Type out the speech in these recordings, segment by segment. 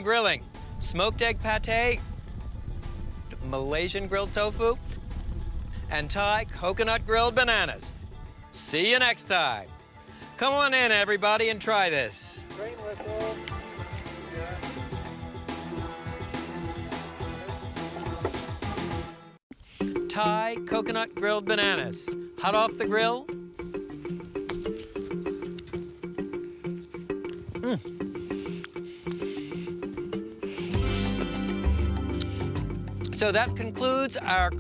grilling, smoked egg pate, Malaysian grilled tofu, and Thai coconut grilled bananas. See you next time. Come on in, everybody, and try this. Train whistle. Thai coconut grilled bananas. Hot off the grill. So that concludes our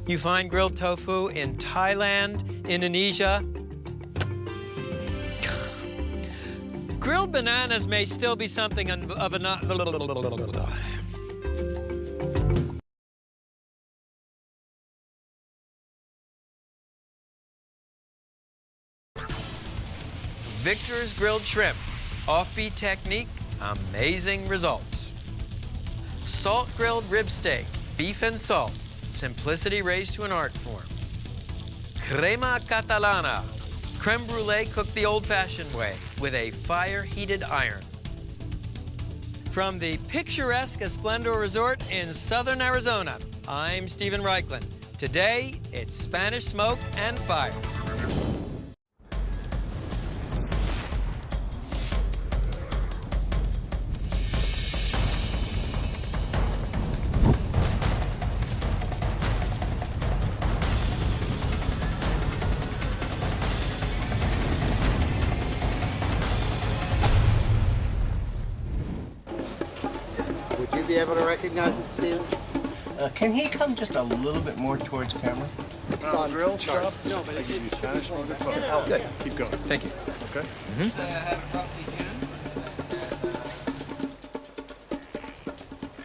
You find grilled tofu in Thailand, Indonesia. Grilled bananas may still be something of a Victor's grilled shrimp. Offbeat technique, amazing results. Salt grilled rib steak, beef and salt. Simplicity raised to an art form. Crema catalana. Creme brulee cooked the old-fashioned way with a fire-heated iron. From the picturesque Esplendor Resort in southern Arizona, I'm Stephen Reichland. Today, it's Spanish smoke and fire. Would you be able to recognize it, Steven? Can he come just a little bit more towards camera? It's on Grill chart. stuff? No, but it's Spanish on the phone. Oh, good. Keep going. Thank you. Okay.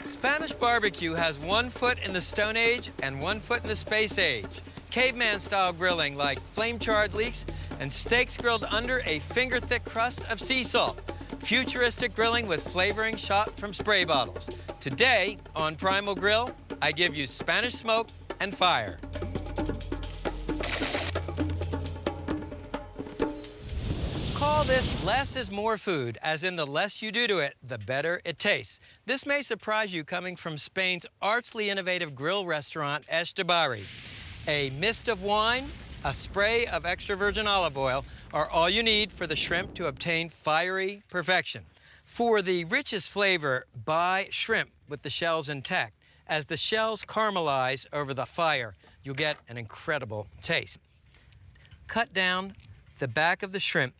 Spanish barbecue has 1 foot in the Stone Age and 1 foot in the Space Age. Caveman-style grilling like flame-charred leeks and steaks grilled under a finger-thick crust of sea salt. Futuristic grilling with flavoring shot from spray bottles. Today, on Primal Grill, I give you Spanish smoke and fire. Call this less is more food, as in the less you do to it, the better it tastes. This may surprise you coming from Spain's archly innovative grill restaurant, Estabari. A mist of wine, a spray of extra virgin olive oil are all you need for the shrimp to obtain fiery perfection. For the richest flavor, buy shrimp with the shells intact. As the shells caramelize over the fire, you'll get an incredible taste. Cut down the back of the shrimp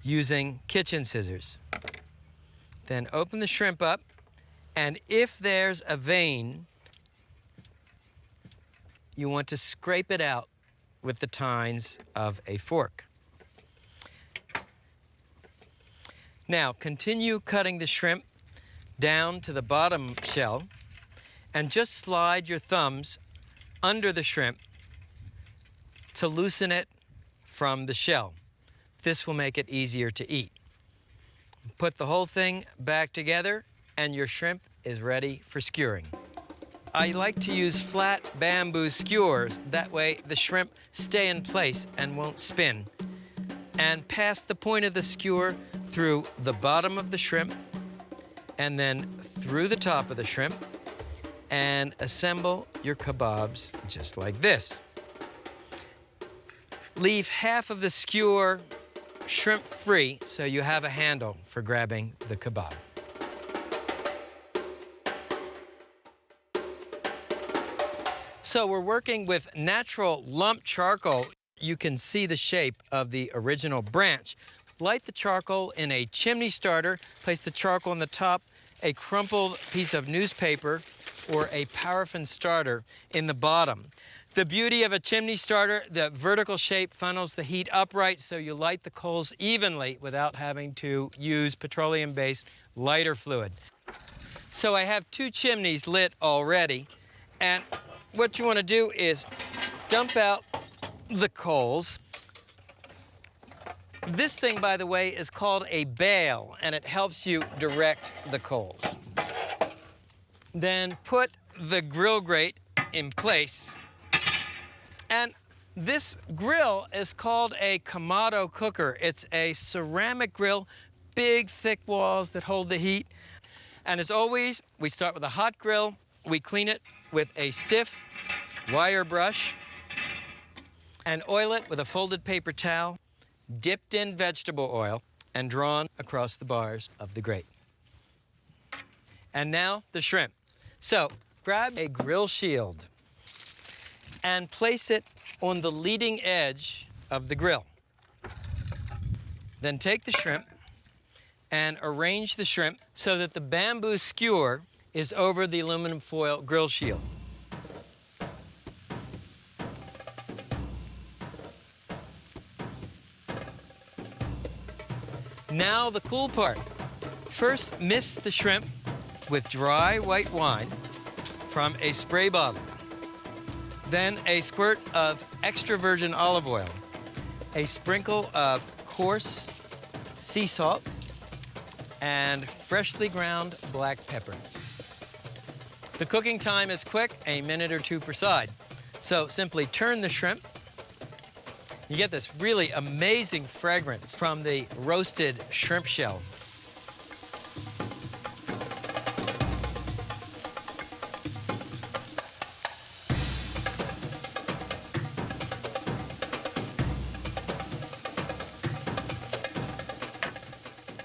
using kitchen scissors. Then open the shrimp up, and if there's a vein, you want to scrape it out with the tines of a fork. Now, continue cutting the shrimp down to the bottom shell and just slide your thumbs under the shrimp to loosen it from the shell. This will make it easier to eat. Put the whole thing back together and your shrimp is ready for skewering. I like to use flat bamboo skewers. That way the shrimp stay in place and won't spin. And pass the point of the skewer through the bottom of the shrimp and then through the top of the shrimp and assemble your kebabs just like this. Leave half of the skewer shrimp free so you have a handle for grabbing the kebab. So we're working with natural lump charcoal. You can see the shape of the original branch. Light the charcoal in a chimney starter, place the charcoal on the top, a crumpled piece of newspaper or a paraffin starter in the bottom. The beauty of a chimney starter, the vertical shape funnels the heat upright so you light the coals evenly without having to use petroleum-based lighter fluid. So I have 2 chimneys lit already, and what you want to do is dump out the coals. This thing, by the way, is called a bale, and it helps you direct the coals. Then put the grill grate in place. And this grill is called a Kamado cooker. It's a ceramic grill big, thick walls that hold the heat. And as always, we start with a hot grill. We clean it with a stiff wire brush and oil it with a folded paper towel, dipped in vegetable oil, and drawn across the bars of the grate. And now the shrimp. So grab a grill shield and place it on the leading edge of the grill. Then take the shrimp and arrange the shrimp so that the bamboo skewer is over the aluminum foil grill shield. Now the cool part. First, mist the shrimp with dry white wine from a spray bottle. Then a squirt of extra virgin olive oil, a sprinkle of coarse sea salt, and freshly ground black pepper. The cooking time is quick, a minute or two per side. So simply turn the shrimp. You get this really amazing fragrance from the roasted shrimp shell.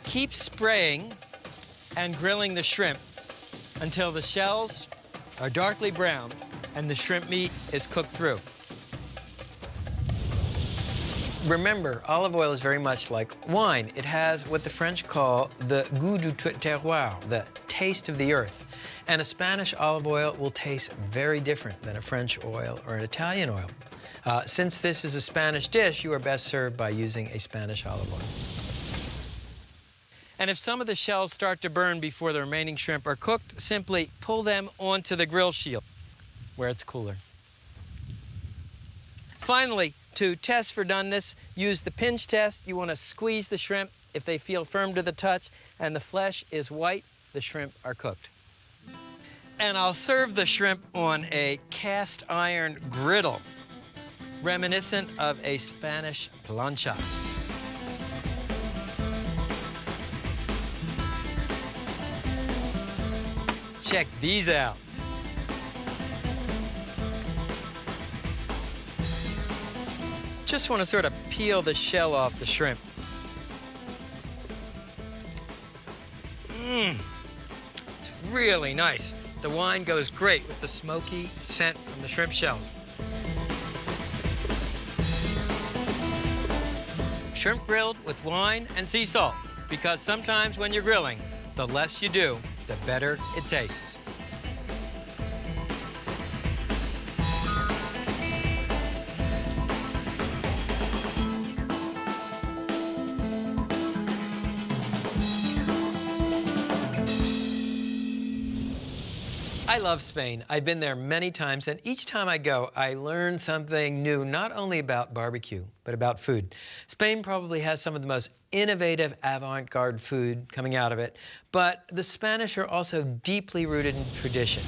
Keep spraying and grilling the shrimp until the shells are darkly browned and the shrimp meat is cooked through. Remember, olive oil is very much like wine. It has what the French call the goût du terroir, the taste of the earth. And a Spanish olive oil will taste very different than a French oil or an Italian oil. Since this is a Spanish dish, you are best served by using a Spanish olive oil. And if some of the shells start to burn before the remaining shrimp are cooked, simply pull them onto the grill shield where it's cooler. Finally, to test for doneness, use the pinch test. You want to squeeze the shrimp. If they feel firm to the touch and the flesh is white, the shrimp are cooked. And I'll serve the shrimp on a cast iron griddle, reminiscent of a Spanish plancha. Check these out. Just want to sort of peel the shell off the shrimp. It's really nice. The wine goes great with the smoky scent from the shrimp shells. Shrimp grilled with wine and sea salt, because sometimes when you're grilling, the less you do, the better it tastes. I love Spain. I've been there many times, and each time I go, I learn something new, not only about barbecue, but about food. Spain probably has some of the most innovative avant-garde food coming out of it, but the Spanish are also deeply rooted in tradition.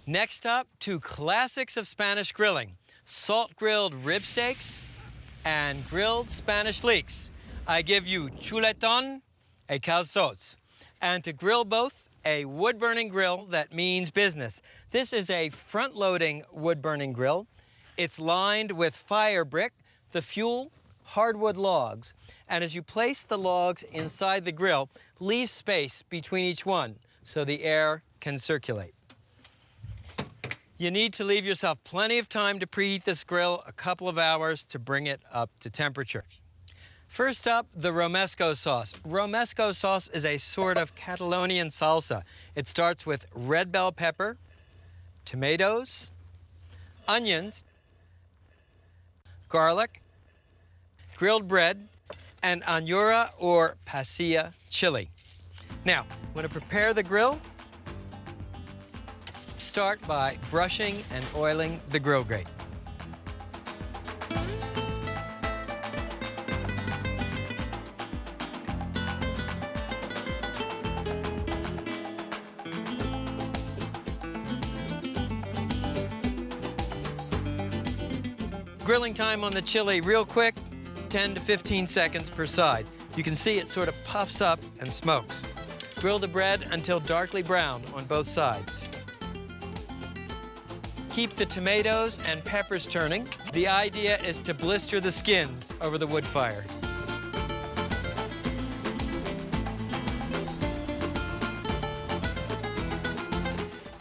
Next up, two classics of Spanish grilling, salt-grilled rib steaks and grilled Spanish leeks. I give you chuletón, a calzots, and to grill both, a wood-burning grill that means business. This is a front-loading wood-burning grill. It's lined with fire brick, the fuel, hardwood logs. And as you place the logs inside the grill, leave space between each one so the air can circulate. You need to leave yourself plenty of time to preheat this grill, a couple of hours to bring it up to temperature. First up, the romesco sauce. Romesco sauce is a sort of Catalonian salsa. It starts with red bell pepper, tomatoes, onions, garlic, grilled bread, and añora or pasilla chili. Now, when to prepare the grill, start by brushing and oiling the grill grate. Grilling time on the chili real quick, 10 to 15 seconds per side. You can see it sort of puffs up and smokes. Grill the bread until darkly brown on both sides. Keep the tomatoes and peppers turning. The idea is to blister the skins over the wood fire.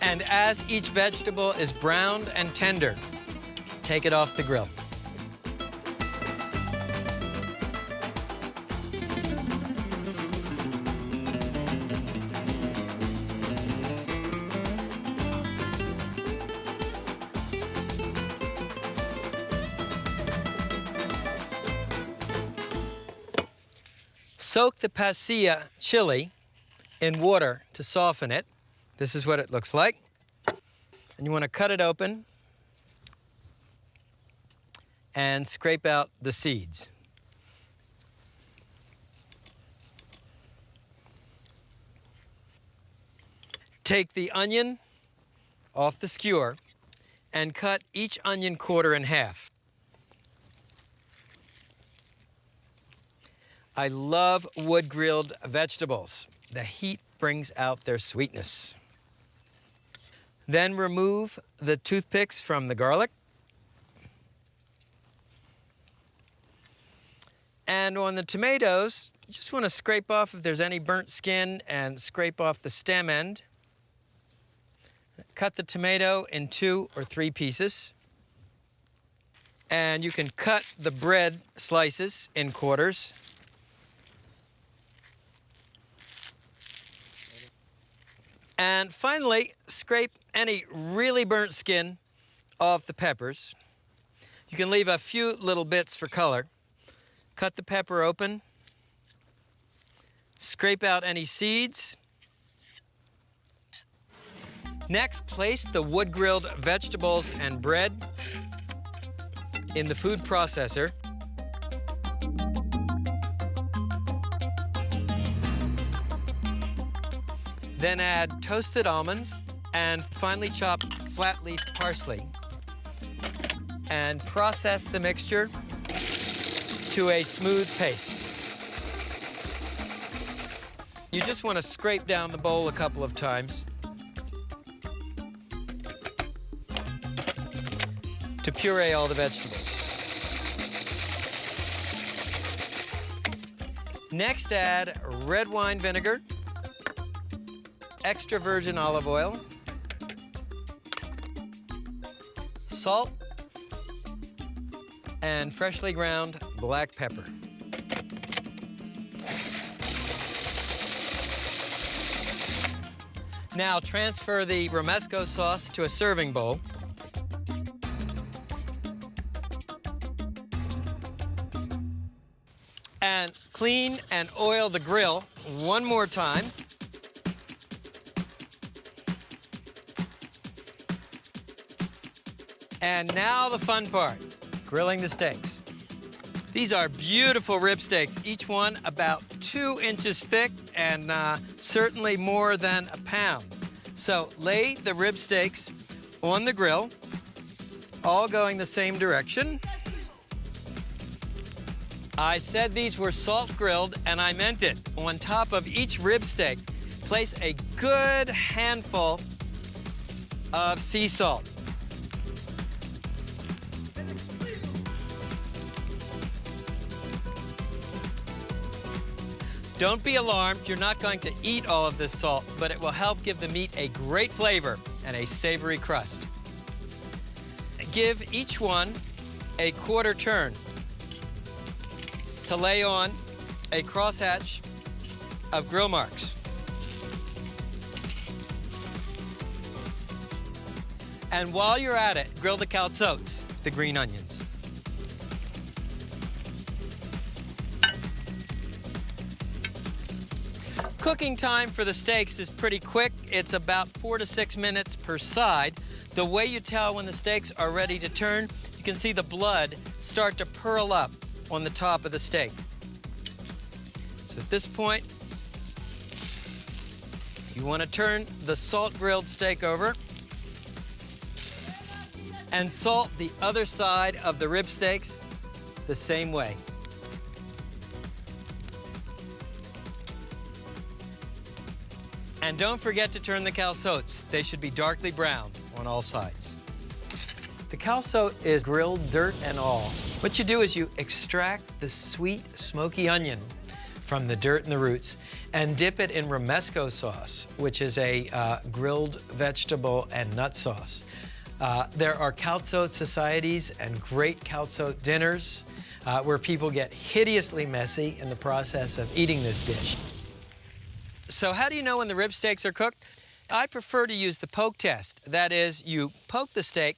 And as each vegetable is browned and tender, take it off the grill. Soak the pasilla chili in water to soften it. This is what it looks like. And you want to cut it open and scrape out the seeds. Take the onion off the skewer and cut each onion quarter in half. I love wood-grilled vegetables. The heat brings out their sweetness. Then remove the toothpicks from the garlic. And on the tomatoes, you just want to scrape off if there's any burnt skin and scrape off the stem end. Cut the tomato in 2 or 3 pieces. And you can cut the bread slices in quarters. And finally, scrape any really burnt skin off the peppers. You can leave a few little bits for color. Cut the pepper open. Scrape out any seeds. Next, place the wood-grilled vegetables and bread in the food processor. Then add toasted almonds and finely chopped flat leaf parsley. And process the mixture to a smooth paste. You just want to scrape down the bowl a couple of times to puree all the vegetables. Next, add red wine vinegar, extra virgin olive oil, salt, and freshly ground black pepper. Now transfer the romesco sauce to a serving bowl. And clean and oil the grill one more time. And now the fun part, grilling the steaks. These are beautiful rib steaks, each one about 2 inches thick and certainly more than a pound. So lay the rib steaks on the grill, all going the same direction. I said these were salt grilled, and I meant it. On top of each rib steak, place a good handful of sea salt. Don't be alarmed, you're not going to eat all of this salt, but it will help give the meat a great flavor and a savory crust. Give each one a quarter turn to lay on a crosshatch of grill marks. And while you're at it, grill the calzotes, the green onions. Cooking time for the steaks is pretty quick. It's about 4 to 6 minutes per side. The way you tell when the steaks are ready to turn, you can see the blood start to pearl up on the top of the steak. So at this point, you want to turn the salt grilled steak over and salt the other side of the rib steaks the same way. And don't forget to turn the calzotes. They should be darkly brown on all sides. The calzote is grilled, dirt and all. What you do is you extract the sweet, smoky onion from the dirt and the roots and dip it in romesco sauce, which is a grilled vegetable and nut sauce. There are calzote societies and great calzote dinners where people get hideously messy in the process of eating this dish. So how do you know when the rib steaks are cooked? I prefer to use the poke test. That is, you poke the steak,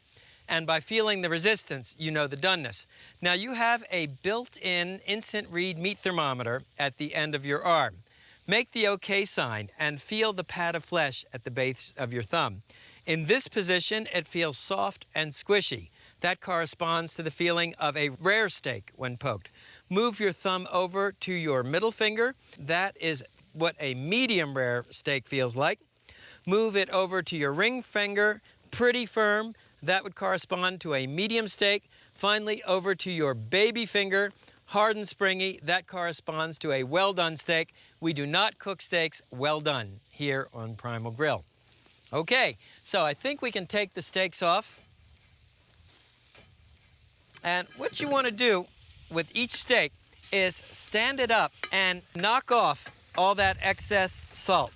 and by feeling the resistance, you know the doneness. Now, you have a built-in instant read meat thermometer at the end of your arm. Make the OK sign and feel the pad of flesh at the base of your thumb. In this position, it feels soft and squishy. That corresponds to the feeling of a rare steak when poked. Move your thumb over to your middle finger. That is what a medium rare steak feels like. Move it over to your ring finger, pretty firm. That would correspond to a medium steak. Finally, over to your baby finger, hard and springy. That corresponds to a well-done steak. We do not cook steaks well done here on Primal Grill. Okay, so I think we can take the steaks off. And what you want to do with each steak is stand it up and knock off all that excess salt.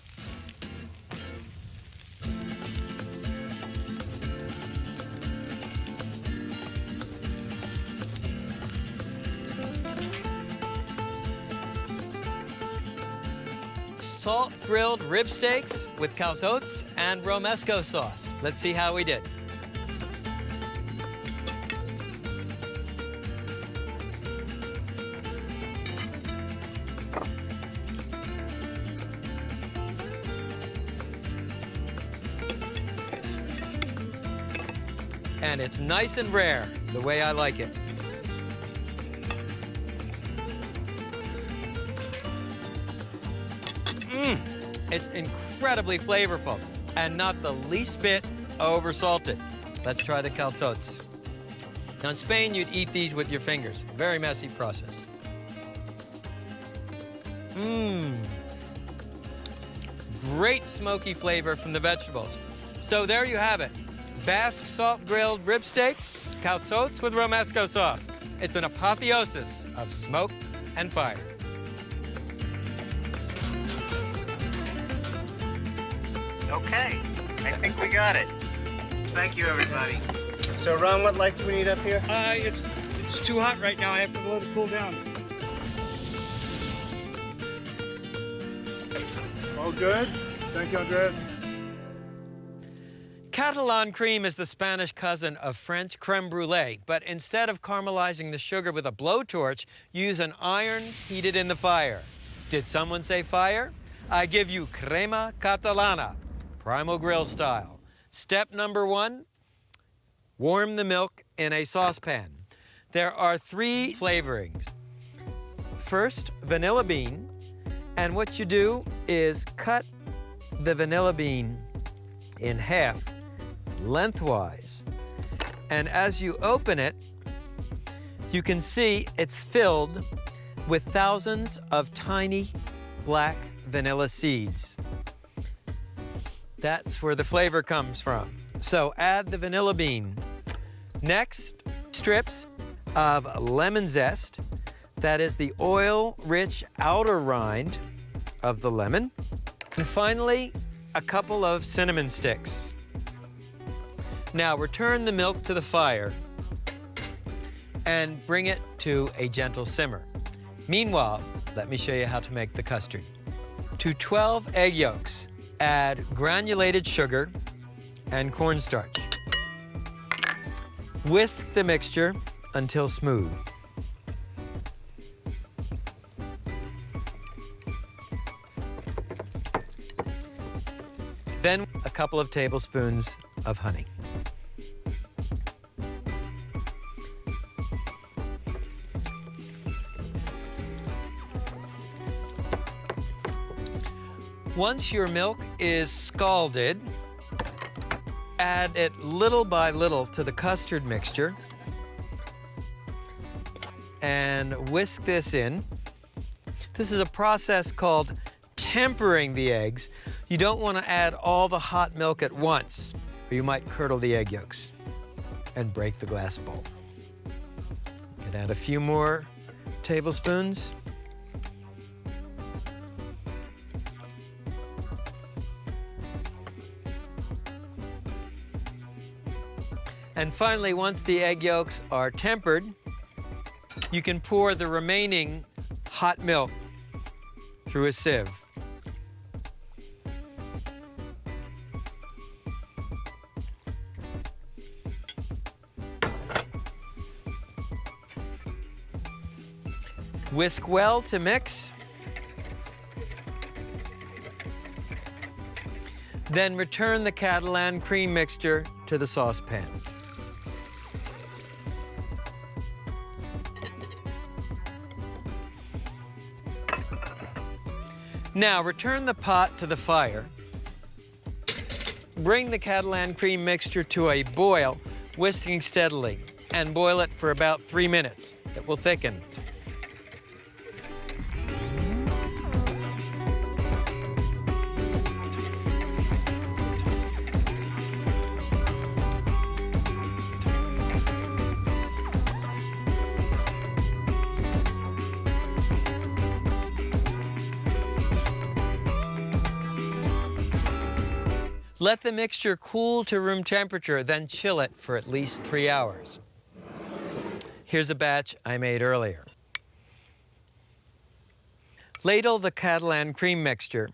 Salt grilled rib steaks with calzotes and romesco sauce. Let's see how we did. And it's nice and rare, the way I like it. It's incredibly flavorful and not the least bit over-salted. Let's try the calzotes. Now in Spain, you'd eat these with your fingers. Very messy process. Great smoky flavor from the vegetables. So there you have it. Basque salt grilled rib steak, calzotes with romesco sauce. It's an apotheosis of smoke and fire. Okay, I think we got it. Thank you, everybody. So, Ron, what lights do we need up here? It's too hot right now. I have to let it cool down. All good? Thank you, Andres. Catalan cream is the Spanish cousin of French creme brulee, but instead of caramelizing the sugar with a blowtorch, use an iron heated in the fire. Did someone say fire? I give you crema catalana, Primal Grill style. Step number 1, warm the milk in a saucepan. There are 3 flavorings. First, vanilla bean, and what you do is cut the vanilla bean in half, lengthwise. And as you open it, you can see it's filled with thousands of tiny black vanilla seeds. That's where the flavor comes from. So add the vanilla bean. Next, strips of lemon zest. That is the oil-rich outer rind of the lemon. And finally, a couple of cinnamon sticks. Now return the milk to the fire and bring it to a gentle simmer. Meanwhile, let me show you how to make the custard. To 12 egg yolks, add granulated sugar and cornstarch. Whisk the mixture until smooth. Then a couple of tablespoons of honey. Once your milk is scalded, add it little by little to the custard mixture and whisk this in. This is a process called tempering the eggs. You don't want to add all the hot milk at once, or you might curdle the egg yolks and break the glass bowl. You can add a few more tablespoons. And finally, once the egg yolks are tempered, you can pour the remaining hot milk through a sieve. Whisk well to mix. Then return the Catalan cream mixture to the saucepan. Now return the pot to the fire. Bring the Catalan cream mixture to a boil, whisking steadily, and boil it for about 3 minutes. It will thicken. Let the mixture cool to room temperature, then chill it for at least 3 hours. Here's a batch I made earlier. Ladle the Catalan cream mixture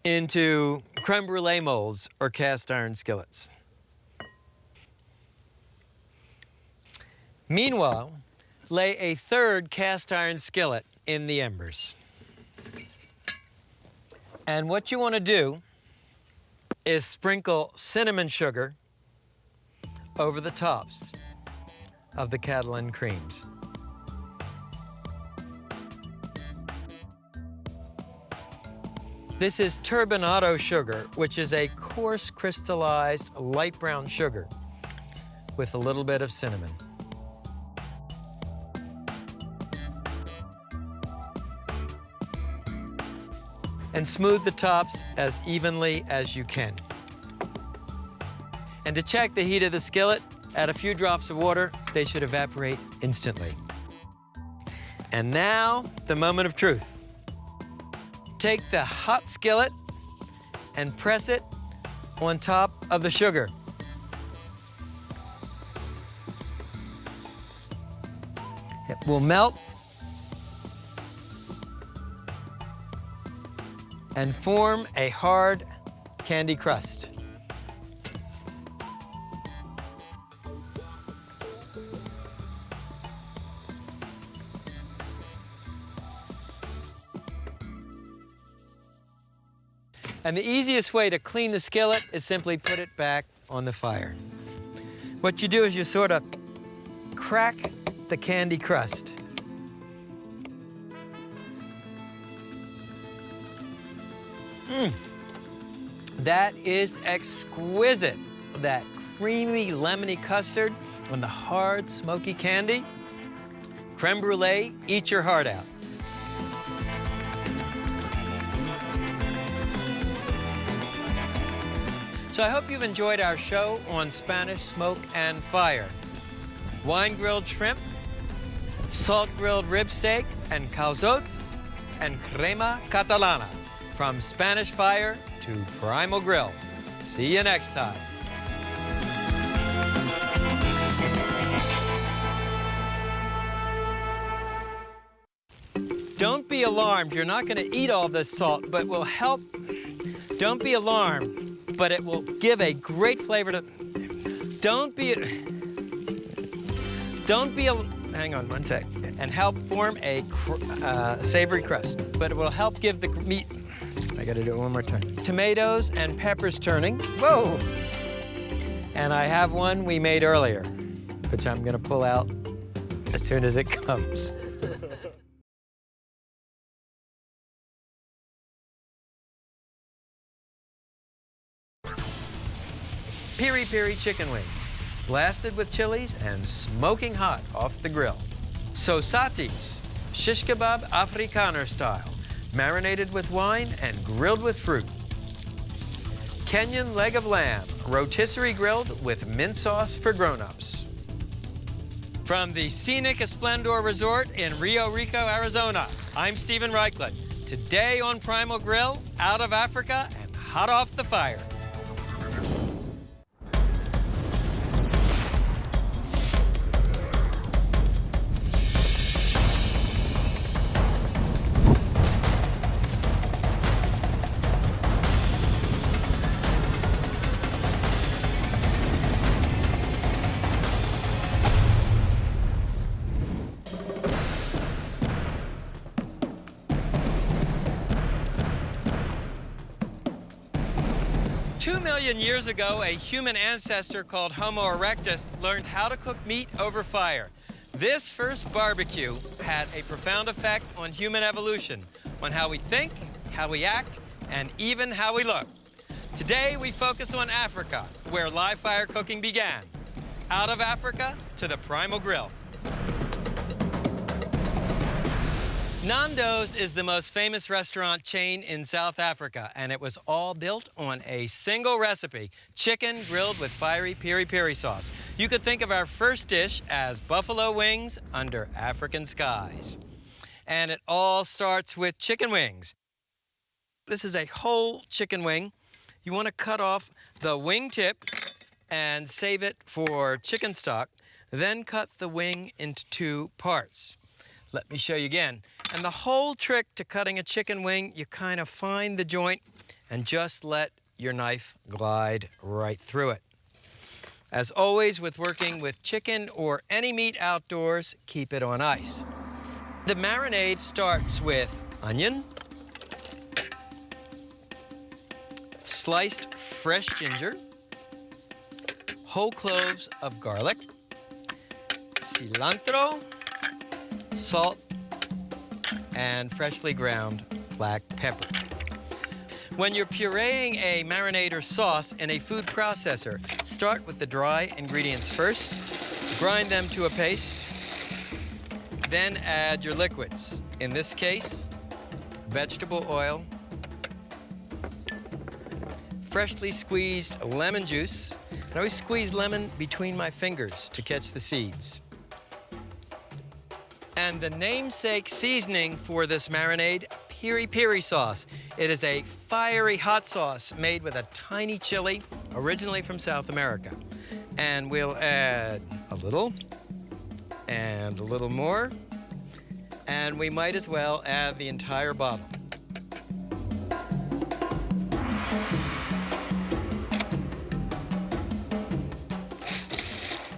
into creme brulee molds or cast iron skillets. Meanwhile, lay a third cast iron skillet in the embers. And what you want to do is sprinkle cinnamon sugar over the tops of the Catalan creams. This is turbinado sugar, which is a coarse crystallized light brown sugar with a little bit of cinnamon. And smooth the tops as evenly as you can. And to check the heat of the skillet, add a few drops of water. They should evaporate instantly. And now, the moment of truth. Take the hot skillet and press it on top of the sugar. It will melt and form a hard candy crust. And the easiest way to clean the skillet is simply put it back on the fire. What you do is you sort of crack the candy crust. That is exquisite. That creamy, lemony custard on the hard, smoky candy. Creme brulee, eat your heart out. So I hope you've enjoyed our show on Spanish smoke and fire. Wine-grilled shrimp, salt-grilled rib steak, and calzots, and crema catalana. From Spanish fire to primal grill. See you next time. Don't be alarmed. You're not going to eat all this salt, but will help. Don't be alarmed, but it will give a great flavor to. Hang on one sec. And help form a savory crust, but it will help give the meat. I gotta do it one more time. Tomatoes and peppers turning. Whoa! And I have one we made earlier, which I'm gonna pull out as soon as it comes. Piri piri chicken wings, blasted with chilies and smoking hot off the grill. Sosatis, shish kebab Afrikaner style, marinated with wine and grilled with fruit. Kenyan leg of lamb, rotisserie grilled with mint sauce for grown-ups. From the scenic Esplendor Resort in Rio Rico, Arizona, I'm Stephen Reichland. Today on Primal Grill, out of Africa and hot off the fire. 2 million years ago, a human ancestor called Homo erectus learned how to cook meat over fire. This first barbecue had a profound effect on human evolution, on how we think, how we act, and even how we look. Today, we focus on Africa, where live fire cooking began. Out of Africa to the Primal Grill. Nando's is the most famous restaurant chain in South Africa, and it was all built on a single recipe, chicken grilled with fiery piri-piri sauce. You could think of our first dish as buffalo wings under African skies. And it all starts with chicken wings. This is a whole chicken wing. You want to cut off the wing tip and save it for chicken stock, then cut the wing into 2 parts. Let me show you again. And the whole trick to cutting a chicken wing, you kind of find the joint and just let your knife glide right through it. As always, with working with chicken or any meat outdoors, keep it on ice. The marinade starts with onion, sliced fresh ginger, whole cloves of garlic, cilantro, salt, and freshly ground black pepper. When you're pureeing a marinade or sauce in a food processor, start with the dry ingredients first, grind them to a paste, then add your liquids. In this case, vegetable oil, freshly squeezed lemon juice. I always squeeze lemon between my fingers to catch the seeds. And the namesake seasoning for this marinade, piri-piri sauce. It is a fiery hot sauce made with a tiny chili, originally from South America. And we'll add a little, and a little more, and we might as well add the entire bottle.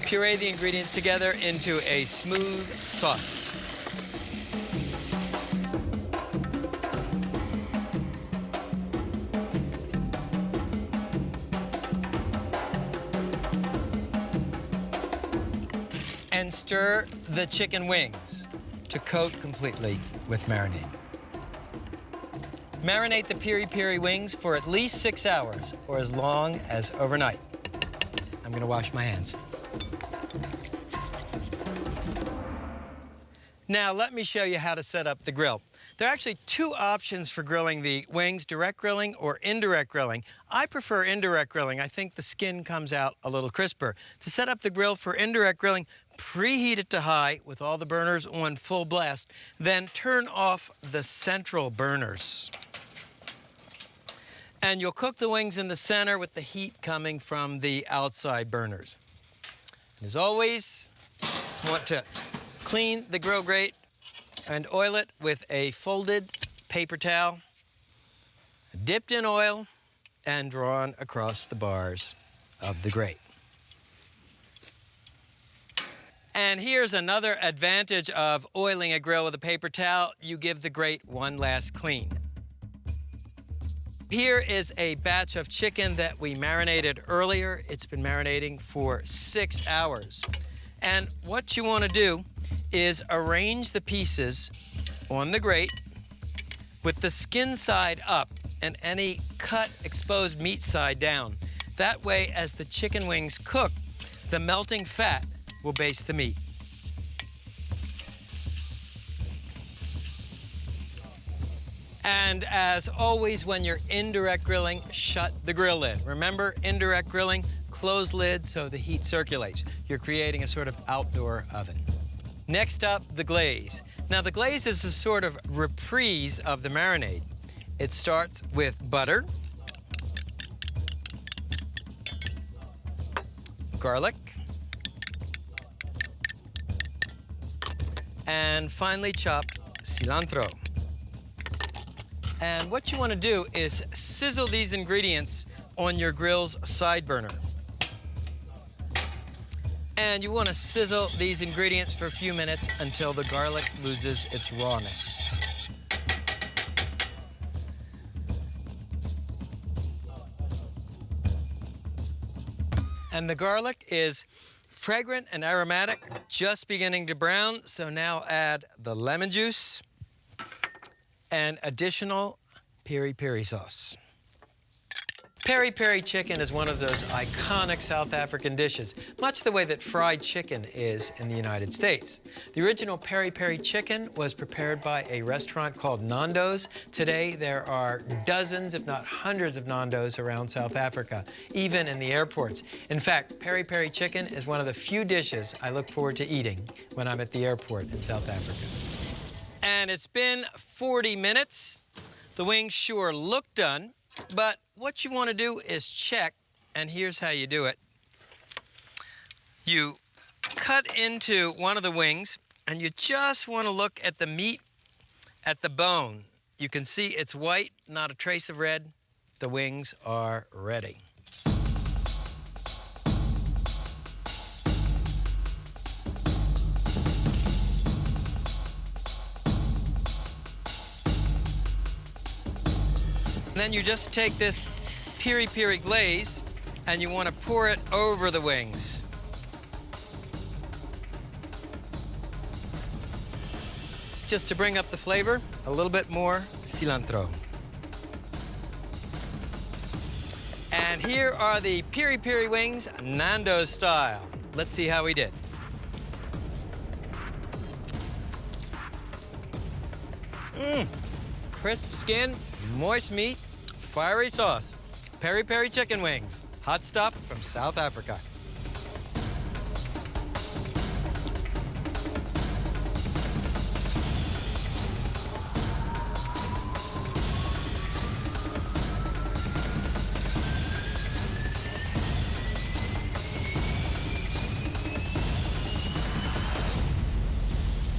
Puree the ingredients together into a smooth sauce. And stir the chicken wings to coat completely with marinade. Marinate the piri-piri wings for at least 6 hours or as long as overnight. I'm gonna wash my hands. Now let me show you how to set up the grill. There are actually 2 options for grilling the wings, direct grilling or indirect grilling. I prefer indirect grilling. I think the skin comes out a little crisper. To set up the grill for indirect grilling, preheat it to high with all the burners on full blast, then turn off the central burners. And you'll cook the wings in the center with the heat coming from the outside burners. As always, you want to clean the grill grate and oil it with a folded paper towel, dipped in oil and drawn across the bars of the grate. And here's another advantage of oiling a grill with a paper towel. You give the grate one last clean. Here is a batch of chicken that we marinated earlier. It's been marinating for 6 hours. And what you want to do is arrange the pieces on the grate with the skin side up and any cut, exposed meat side down. That way, as the chicken wings cook, the melting fat will baste the meat. And as always, when you're indirect grilling, shut the grill lid. Remember, indirect grilling, close lid so the heat circulates. You're creating a sort of outdoor oven. Next up, the glaze. Now, the glaze is a sort of reprise of the marinade. It starts with butter, garlic, and finely chopped cilantro. And what you want to do is sizzle these ingredients on your grill's side burner. And you want to sizzle these ingredients for a few minutes until the garlic loses its rawness. And the garlic is fragrant and aromatic, just beginning to brown. So now add the lemon juice and additional peri-peri sauce. Peri-peri chicken is one of those iconic South African dishes, much the way that fried chicken is in the United States. The original peri-peri chicken was prepared by a restaurant called Nando's. Today, there are dozens, if not hundreds of Nando's around South Africa, even in the airports. In fact, peri-peri chicken is one of the few dishes I look forward to eating when I'm at the airport in South Africa. And it's been 40 minutes. The wings sure look done, but what you want to do is check, and here's how you do it. You cut into one of the wings, and you just want to look at the meat at the bone. You can see it's white, not a trace of red. The wings are ready. Then you just take this peri-peri glaze and you want to pour it over the wings. Just to bring up the flavor, a little bit more cilantro. And here are the peri-peri wings, Nando's style. Let's see how we did. Crisp skin, moist meat, fiery sauce, peri-peri chicken wings, hot stuff from South Africa.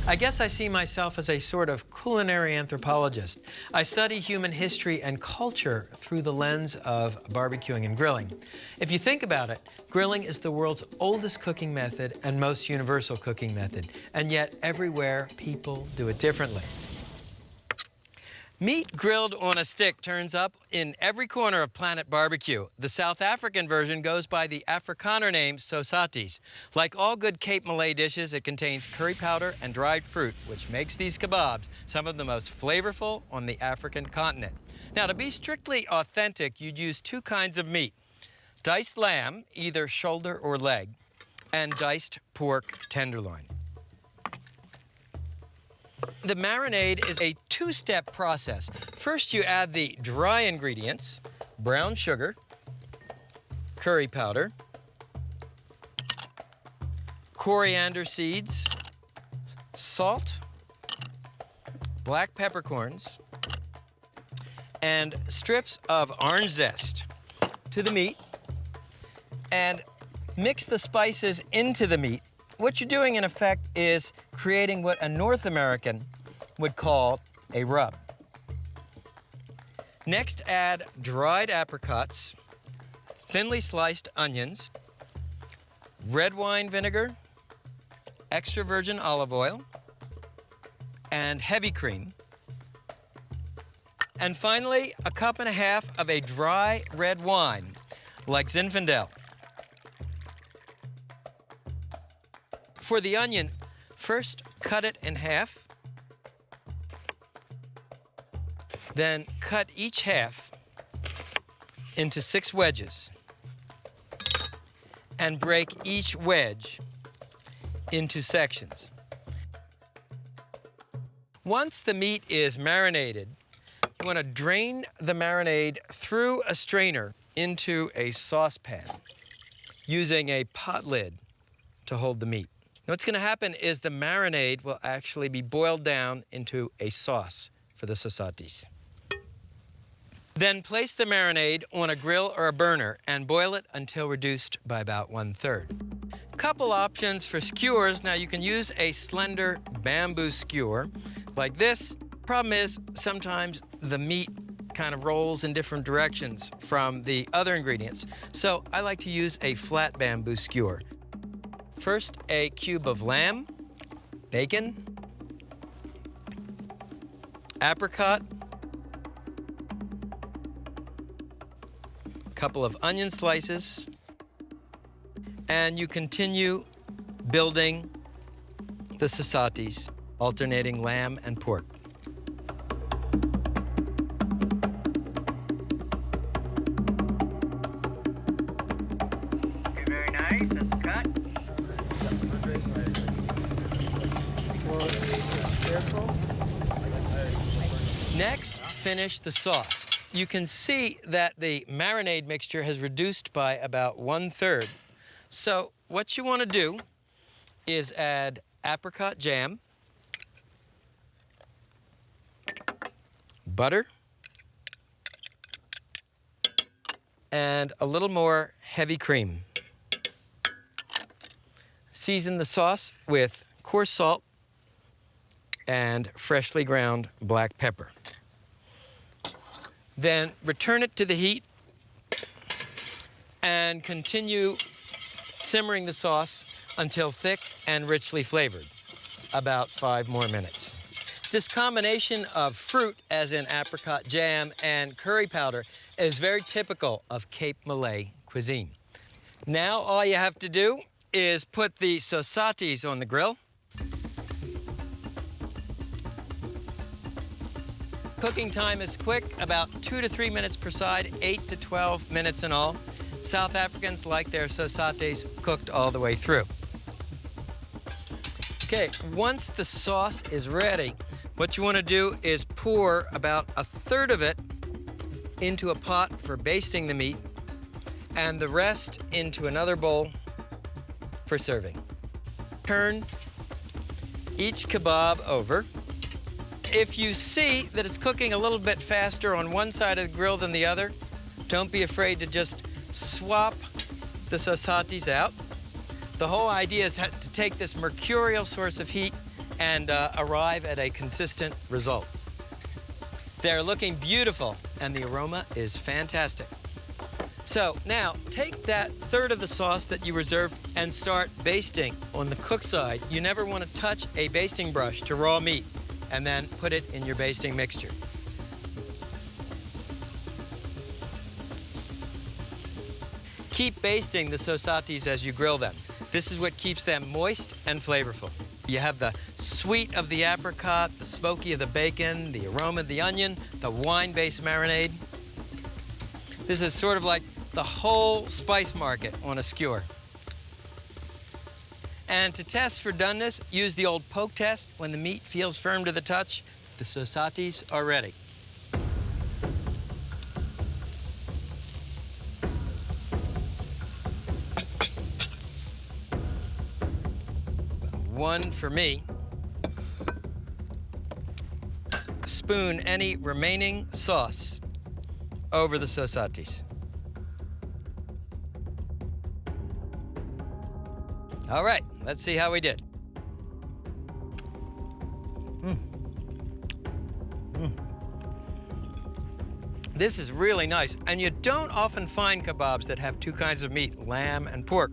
I guess I see myself as a sort of culinary anthropologist. I study human history and culture through the lens of barbecuing and grilling. If you think about it, grilling is the world's oldest cooking method and most universal cooking method, and yet everywhere people do it differently. Meat grilled on a stick turns up in every corner of Planet Barbecue. The South African version goes by the Afrikaner name sosaties. Like all good Cape Malay dishes, it contains curry powder and dried fruit, which makes these kebabs some of the most flavorful on the African continent. Now, to be strictly authentic, you'd use two kinds of meat: diced lamb, either shoulder or leg, and diced pork tenderloin. The marinade is a two-step process. First, you add the dry ingredients: brown sugar, curry powder, coriander seeds, salt, black peppercorns, and strips of orange zest to the meat, and mix the spices into the meat. What you're doing, in effect, is creating what a North American would call a rub. Next, add dried apricots, thinly sliced onions, red wine vinegar, extra virgin olive oil, and heavy cream. And finally, a cup and a half of a dry red wine, like Zinfandel. For the onion, first cut it in half, then cut each half into 6 wedges and break each wedge into sections. Once the meat is marinated, You want to drain the marinade through a strainer into a saucepan using a pot lid to hold the meat. Now what's going to happen is the marinade will actually be boiled down into a sauce for the sausages. Then place the marinade on a grill or a burner and boil it until reduced by about 1/3. Couple options for skewers. Now you can use a slender bamboo skewer like this. Problem is sometimes the meat kind of rolls in different directions from the other ingredients. So I like to use a flat bamboo skewer. First, a cube of lamb, bacon, apricot, a couple of onion slices, and you continue building the sausages, alternating lamb and pork. Okay, very nice. That's a cut. Next, finish the sauce. You can see that the marinade mixture has reduced by about 1/3. So what you want to do is add apricot jam, butter, and a little more heavy cream. Season the sauce with coarse salt and freshly ground black pepper. Then return it to the heat and continue simmering the sauce until thick and richly flavored, about 5 more minutes. This combination of fruit, as in apricot jam and curry powder, is very typical of Cape Malay cuisine. Now all you have to do is put the sausages on the grill. Cooking time is quick, about 2 to 3 minutes per side, 8 to 12 minutes in all. South Africans like their sausages cooked all the way through. Okay, once the sauce is ready, what you want to do is pour about 1/3 of it into a pot for basting the meat and the rest into another bowl for serving. Turn each kebab over. If you see that it's cooking a little bit faster on one side of the grill than the other, don't be afraid to just swap the sausages out. The whole idea is to take this mercurial source of heat and arrive at a consistent result. They're looking beautiful and the aroma is fantastic. So now take that 1/3 of the sauce that you reserved and start basting on the cook side. You never want to touch a basting brush to raw meat, and then put it in your basting mixture. Keep basting the sausages as you grill them. This is what keeps them moist and flavorful. You have the sweet of the apricot, the smoky of the bacon, the aroma of the onion, the wine-based marinade. This is sort of like the whole spice market on a skewer. And to test for doneness, use the old poke test. When the meat feels firm to the touch, the sausages are ready. One for me. Spoon any remaining sauce over the sausages. All right, let's see how we did. This is really nice, and you don't often find kebabs that have 2 kinds of meat, lamb and pork.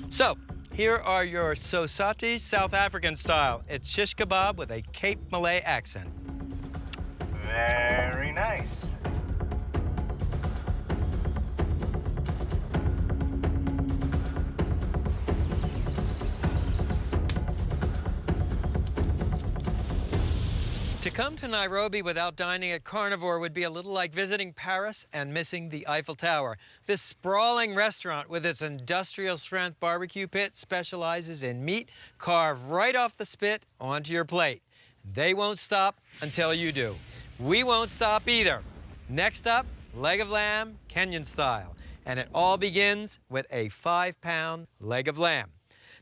So, here are your sausages, South African style. It's shish kebab with a Cape Malay accent. Very nice. To come to Nairobi without dining at Carnivore would be a little like visiting Paris and missing the Eiffel Tower. This sprawling restaurant with its industrial strength barbecue pit specializes in meat carved right off the spit onto your plate. They won't stop until you do. we won't stop either. Next up, leg of lamb, Kenyan style. And it all begins with a 5-pound leg of lamb.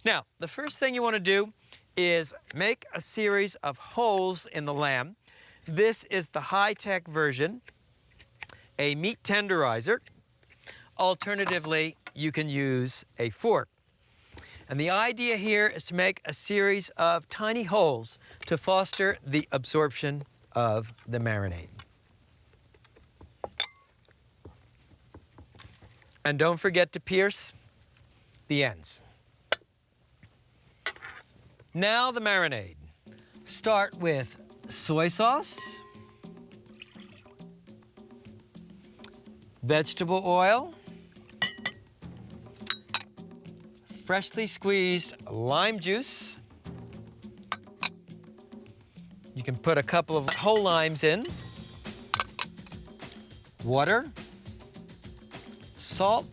Now, the first thing you want to do is make a series of holes in the lamb. This is the high-tech version, a meat tenderizer. Alternatively, you can use a fork. And the idea here is to make a series of tiny holes to foster the absorption of the marinade. And don't forget to pierce the ends. Now the marinade. Start with soy sauce, vegetable oil, freshly squeezed lime juice. You can put a couple of whole limes in, water, salt,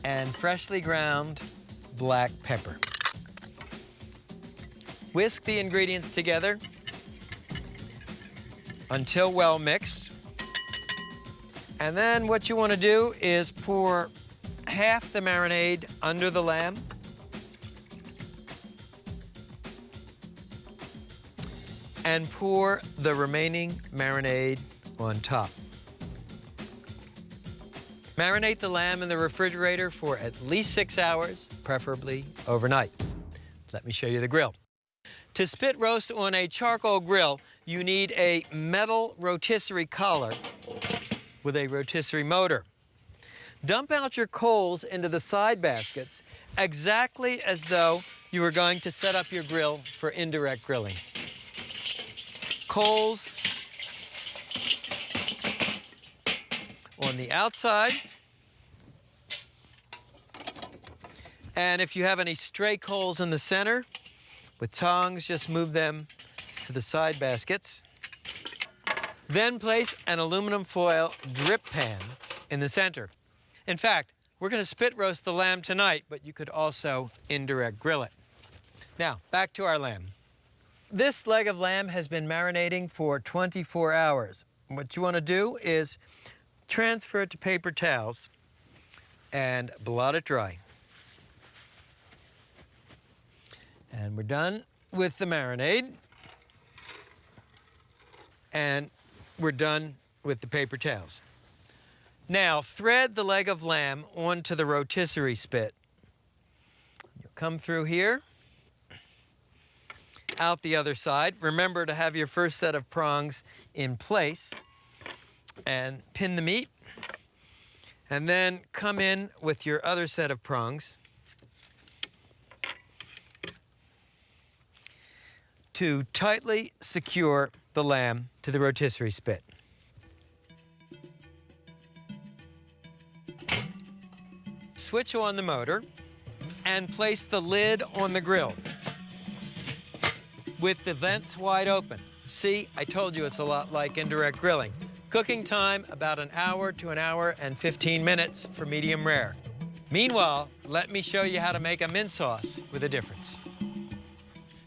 and freshly ground black pepper. Whisk the ingredients together until well mixed. And then what you want to do is pour half the marinade under the lamb. And pour the remaining marinade on top. Marinate the lamb in the refrigerator for at least 6 hours, preferably overnight. Let me show you the grill. To spit roast on a charcoal grill, you need a metal rotisserie collar with a rotisserie motor. Dump out your coals into the side baskets exactly as though you were going to set up your grill for indirect grilling. Coals on the outside. And if you have any stray coals in the center, with tongs, just move them to the side baskets. Then place an aluminum foil drip pan in the center. In fact, we're going to spit roast the lamb tonight, but you could also indirect grill it. Now, back to our lamb. This leg of lamb has been marinating for 24 hours. What you want to do is transfer it to paper towels and blot it dry. And we're done with the marinade. And we're done with the paper towels. Now, thread the leg of lamb onto the rotisserie spit. You'll come through here, out the other side. Remember to have your first set of prongs in place and pin the meat. And then come in with your other set of prongs to tightly secure the lamb to the rotisserie spit. Switch on the motor and place the lid on the grill with the vents wide open. See, I told you it's a lot like indirect grilling. Cooking time, about an hour to an hour and 15 minutes for medium rare. Meanwhile, let me show you how to make a mint sauce with a difference.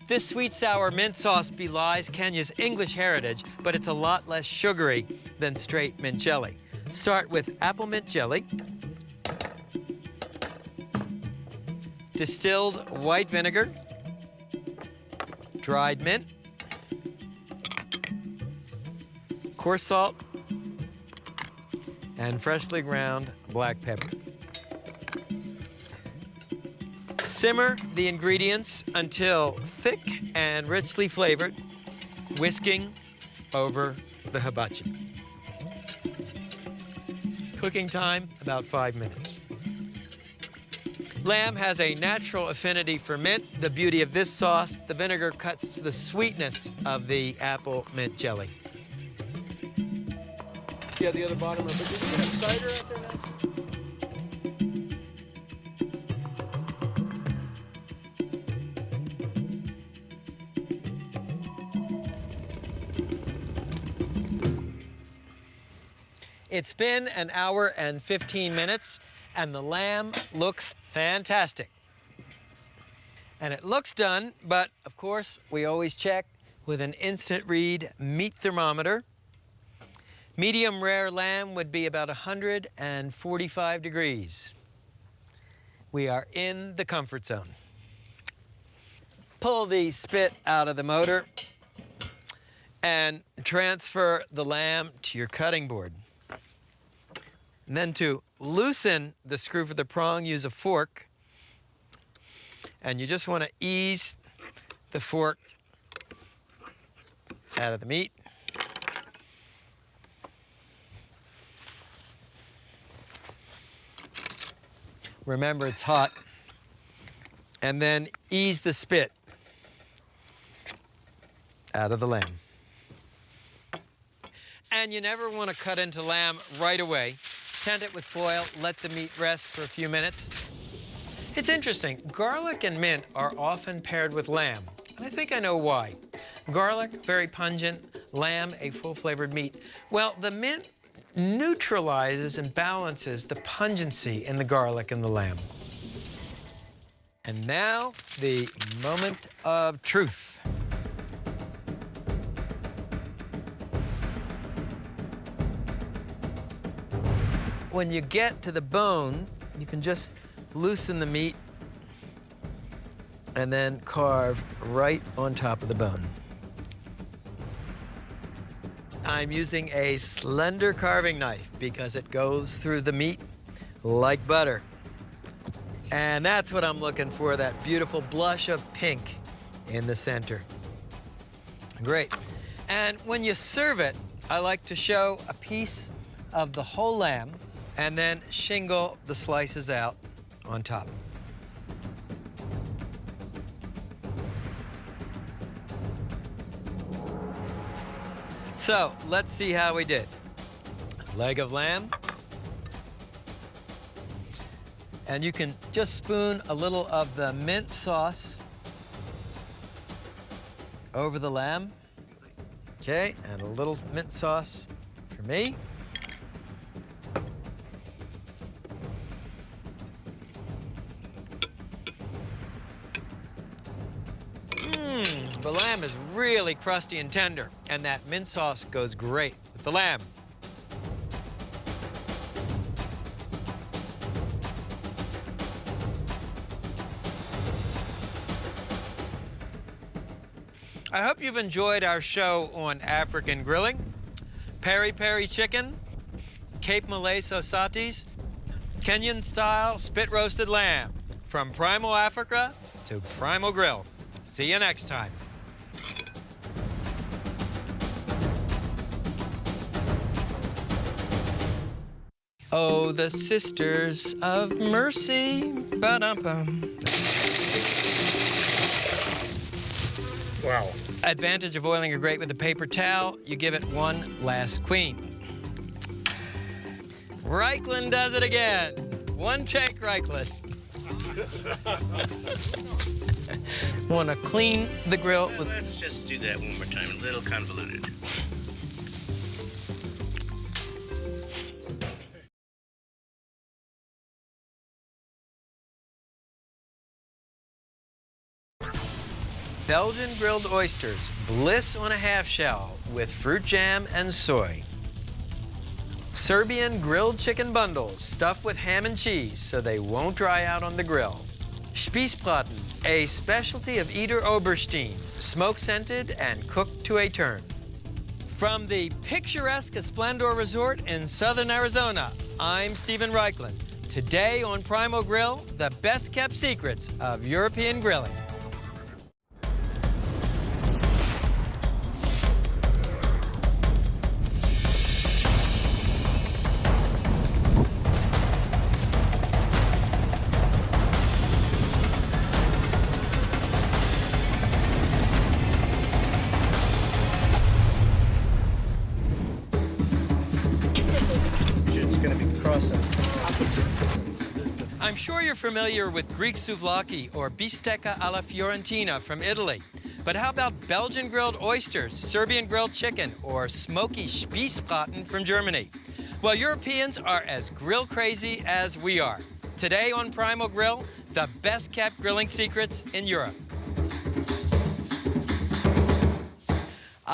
This sweet sour mint sauce belies Kenya's English heritage, but it's a lot less sugary than straight mint jelly. Start with apple mint jelly, distilled white vinegar, dried mint, coarse salt, and freshly ground black pepper. Simmer the ingredients until thick and richly flavored, whisking over the hibachi. Cooking time, about 5 minutes. Lamb has a natural affinity for mint. The beauty of this sauce, the vinegar cuts the sweetness of the apple mint jelly. Yeah, the other bottom of it. Did you have cider out there now? It's been an hour and 15 minutes, and the lamb looks fantastic. And it looks done, but of course, we always check with an instant read meat thermometer. Medium rare lamb would be about 145 degrees. We are in the comfort zone. Pull the spit out of the motor and transfer the lamb to your cutting board. And then to loosen the screw for the prong, use a fork. And you just want to ease the fork out of the meat. Remember, it's hot. And then ease the spit out of the lamb. And you never want to cut into lamb right away. Tent it with foil, let the meat rest for a few minutes. It's interesting, garlic and mint are often paired with lamb. And I think I know why. Garlic, very pungent, lamb, a full-flavored meat. Well, the mint neutralizes and balances the pungency in the garlic and the lamb. And now, the moment of truth. When you get to the bone, you can just loosen the meat and then carve right on top of the bone. I'm using a slender carving knife because it goes through the meat like butter. And that's what I'm looking for, that beautiful blush of pink in the center. Great. And when you serve it, I like to show a piece of the whole lamb and then shingle the slices out on top. So, let's see how we did. Leg of lamb. And you can just spoon a little of the mint sauce over the lamb. Okay, and a little mint sauce for me. The lamb is really crusty and tender, and that mint sauce goes great with the lamb. I hope you've enjoyed our show on African grilling, peri-peri chicken, Cape Malay sausages, Kenyan-style spit-roasted lamb. From Primal Africa to Primal Grill. See you next time. Oh, the Sisters of Mercy. Ba-dum-bum. Wow. Advantage of oiling a grate with a paper towel, you give it one last queen. Reichland does it again. One take, Reichland. Want to clean the grill with... Let's just do that one more time, a little convoluted. Belgian grilled oysters, bliss on a half shell with fruit jam and soy. Serbian grilled chicken bundles stuffed with ham and cheese so they won't dry out on the grill. Spießbraten, a specialty of Eder Oberstein, smoke-scented and cooked to a turn. From the picturesque Esplendor Resort in southern Arizona, I'm Stephen Reichland. Today on Primal Grill, the best-kept secrets of European grilling. I'm sure you're familiar with Greek souvlaki or bistecca alla Fiorentina from Italy. But how about Belgian grilled oysters, Serbian grilled chicken, or smoky Spießbraten from Germany? Well, Europeans are as grill crazy as we are. Today on Primal Grill, the best kept grilling secrets in Europe.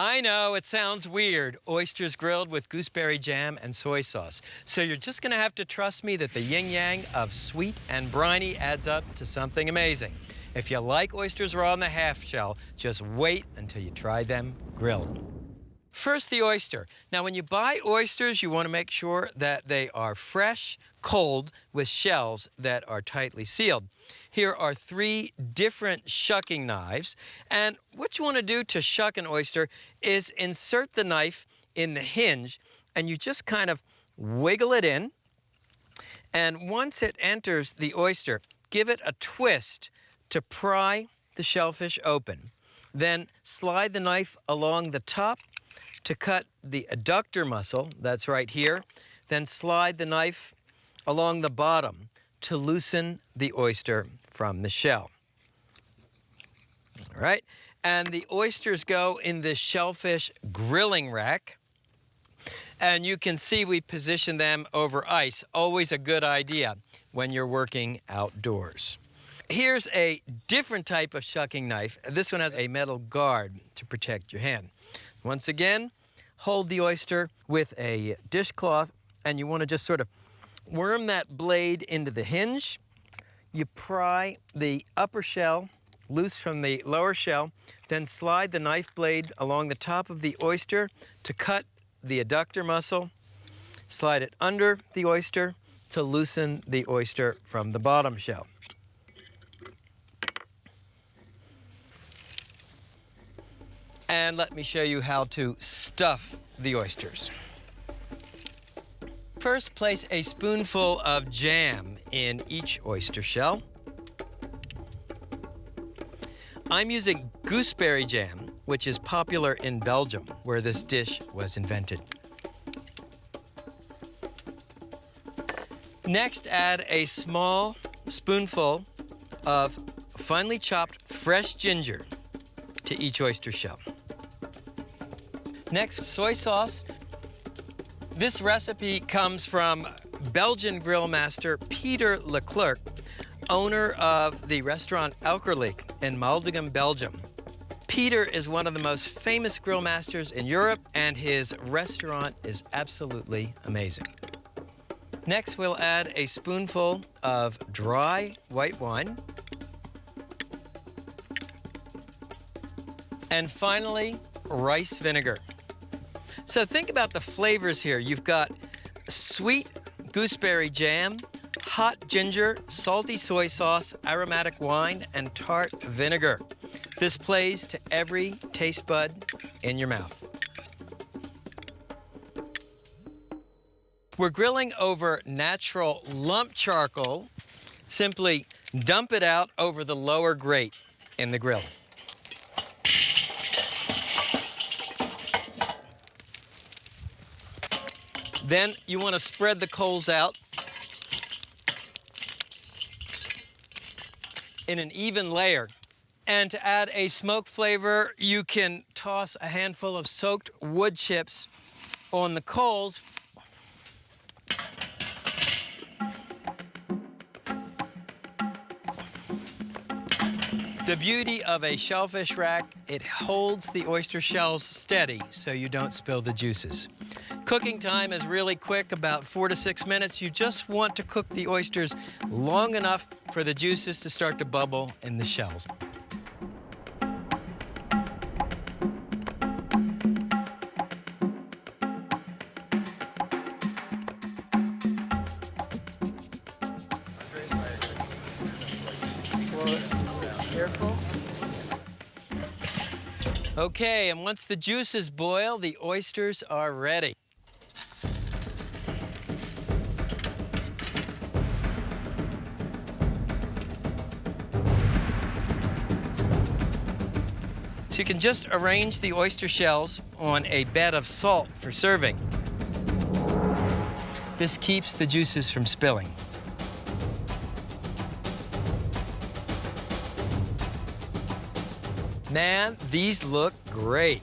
I know it sounds weird, oysters grilled with gooseberry jam and soy sauce. So you're just gonna have to trust me that the yin-yang of sweet and briny adds up to something amazing. If you like oysters raw in the half shell, just wait until you try them grilled. First, the oyster. Now, when you buy oysters, you want to make sure that they are fresh, cold, with shells that are tightly sealed. Here are 3 different shucking knives, and what you want to do to shuck an oyster is insert the knife in the hinge, and you just kind of wiggle it in, and once it enters the oyster, give it a twist to pry the shellfish open. Then slide the knife along the top to cut the adductor muscle, that's right here. Then slide the knife along the bottom to loosen the oyster from the shell. All right, and the oysters go in this shellfish grilling rack. And you can see we position them over ice, always a good idea when you're working outdoors. Here's a different type of shucking knife. This one has a metal guard to protect your hand. Once again, hold the oyster with a dishcloth, and you want to just sort of worm that blade into the hinge. You pry the upper shell loose from the lower shell, then slide the knife blade along the top of the oyster to cut the adductor muscle. Slide it under the oyster to loosen the oyster from the bottom shell. And let me show you how to stuff the oysters. First, place a spoonful of jam in each oyster shell. I'm using gooseberry jam, which is popular in Belgium, where this dish was invented. Next, add a small spoonful of finely chopped fresh ginger to each oyster shell. Next, soy sauce. This recipe comes from Belgian grill master Peter Leclerc, owner of the restaurant Elkerlijk in Maldegem, Belgium. Peter is one of the most famous grill masters in Europe, and his restaurant is absolutely amazing. Next, we'll add a spoonful of dry white wine. And finally, rice vinegar. So think about the flavors here. You've got sweet gooseberry jam, hot ginger, salty soy sauce, aromatic wine, and tart vinegar. This plays to every taste bud in your mouth. We're grilling over natural lump charcoal. Simply dump it out over the lower grate in the grill. Then you want to spread the coals out in an even layer. And to add a smoke flavor, you can toss a handful of soaked wood chips on the coals. The beauty of a shellfish rack, it holds the oyster shells steady so you don't spill the juices. Cooking time is really quick, about 4 to 6 minutes. You just want to cook the oysters long enough for the juices to start to bubble in the shells. Careful. Okay, and once the juices boil, the oysters are ready. So you can just arrange the oyster shells on a bed of salt for serving. This keeps the juices from spilling. Man, these look great.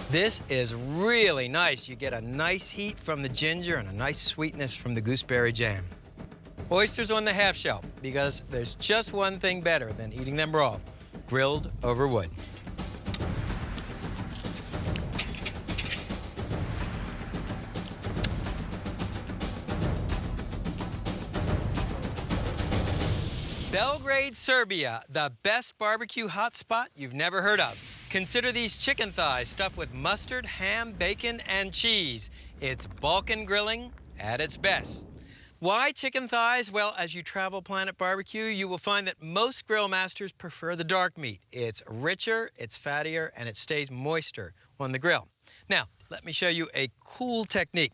This is really nice. You get a nice heat from the ginger and a nice sweetness from the gooseberry jam. Oysters on the half shell, because there's just one thing better than eating them raw: grilled over wood. Belgrade, Serbia, the best barbecue hotspot you've never heard of. Consider these chicken thighs stuffed with mustard, ham, bacon, and cheese. It's Balkan grilling at its best. Why chicken thighs? Well, as you travel Planet Barbecue, you will find that most grill masters prefer the dark meat. It's richer, it's fattier, and it stays moister on the grill. Now, let me show you a cool technique.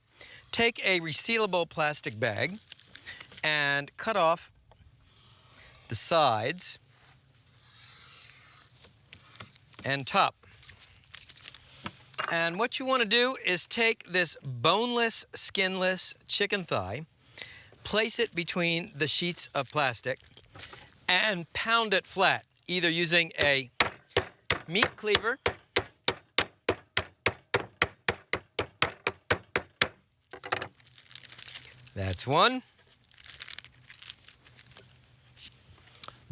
Take a resealable plastic bag and cut off the sides and top. And what you want to do is take this boneless, skinless chicken thigh, place it between the sheets of plastic, and pound it flat, either using a meat cleaver that's one.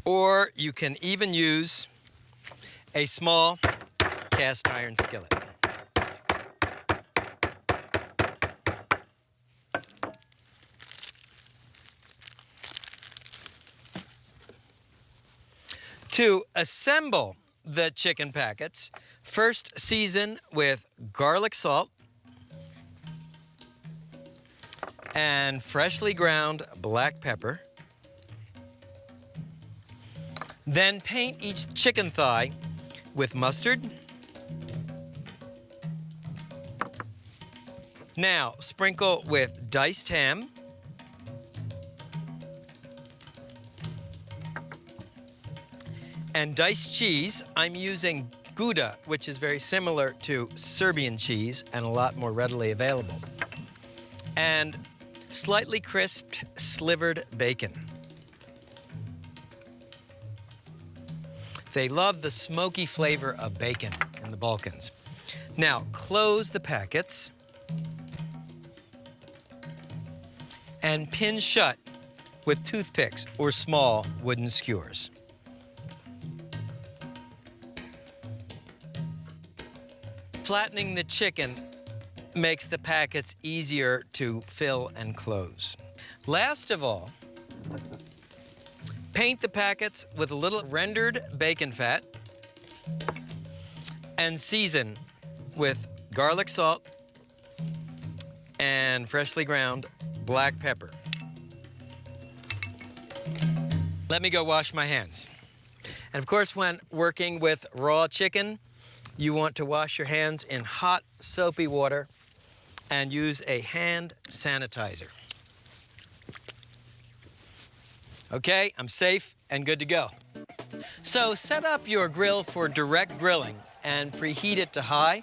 Or you can even use a small cast iron skillet. To assemble the chicken packets, first season with garlic salt and freshly ground black pepper. Then paint each chicken thigh with mustard. Now sprinkle with diced ham. And diced cheese. I'm using Gouda, which is very similar to Serbian cheese and a lot more readily available. And slightly crisped slivered bacon. They love the smoky flavor of bacon in the Balkans. Now, close the packets and pin shut with toothpicks or small wooden skewers. Flattening the chicken makes the packets easier to fill and close. Last of all, paint the packets with a little rendered bacon fat and season with garlic salt and freshly ground black pepper. Let me go wash my hands. And of course, when working with raw chicken, you want to wash your hands in hot, soapy water and use a hand sanitizer. Okay, I'm safe and good to go. So set up your grill for direct grilling and preheat it to high.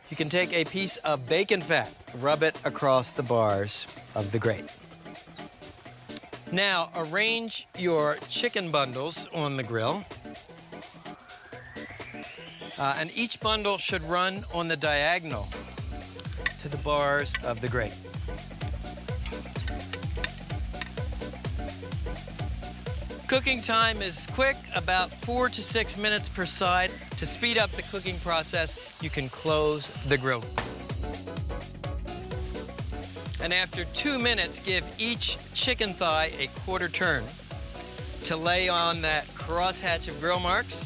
You can take a piece of bacon fat, rub it across the bars of the grate. Now arrange your chicken bundles on the grill. And each bundle should run on the diagonal to the bars of the grate. Cooking time is quick, about 4 to 6 minutes per side. To speed up the cooking process, you can close the grill. And after 2 minutes, give each chicken thigh a quarter turn to lay on that crosshatch of grill marks.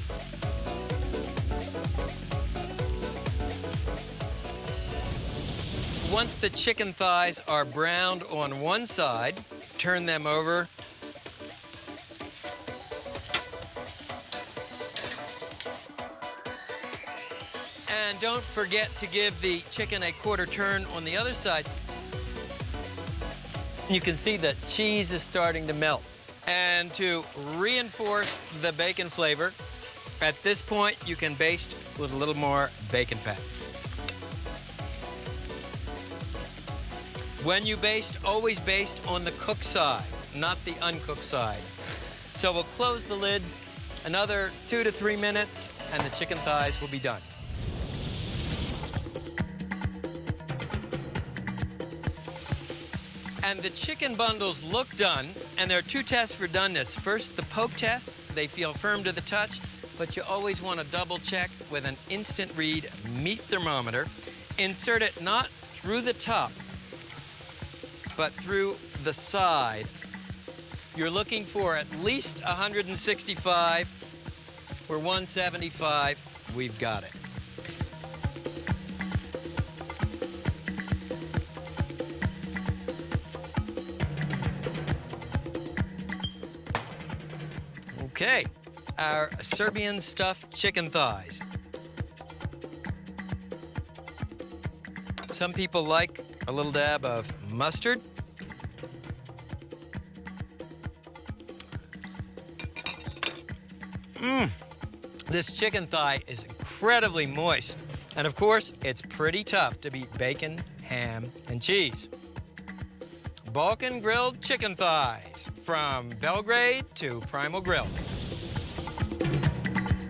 Once the chicken thighs are browned on one side, turn them over. And don't forget to give the chicken a quarter turn on the other side. You can see the cheese is starting to melt. And to reinforce the bacon flavor, at this point you can baste with a little more bacon fat. When you baste, always baste on the cooked side, not the uncooked side. So we'll close the lid another 2 to 3 minutes and the chicken thighs will be done. And the chicken bundles look done, and there are two tests for doneness. First, the poke test. They feel firm to the touch, but you always want to double check with an instant read meat thermometer. Insert it not through the top, but through the side. You're looking for at least 165. We're 175. We've got it. Okay, our Serbian stuffed chicken thighs. Some people like a little dab of mustard. This chicken thigh is incredibly moist. And of course, it's pretty tough to beat bacon, ham, and cheese. Balkan grilled chicken thighs from Belgrade to Primal Grill.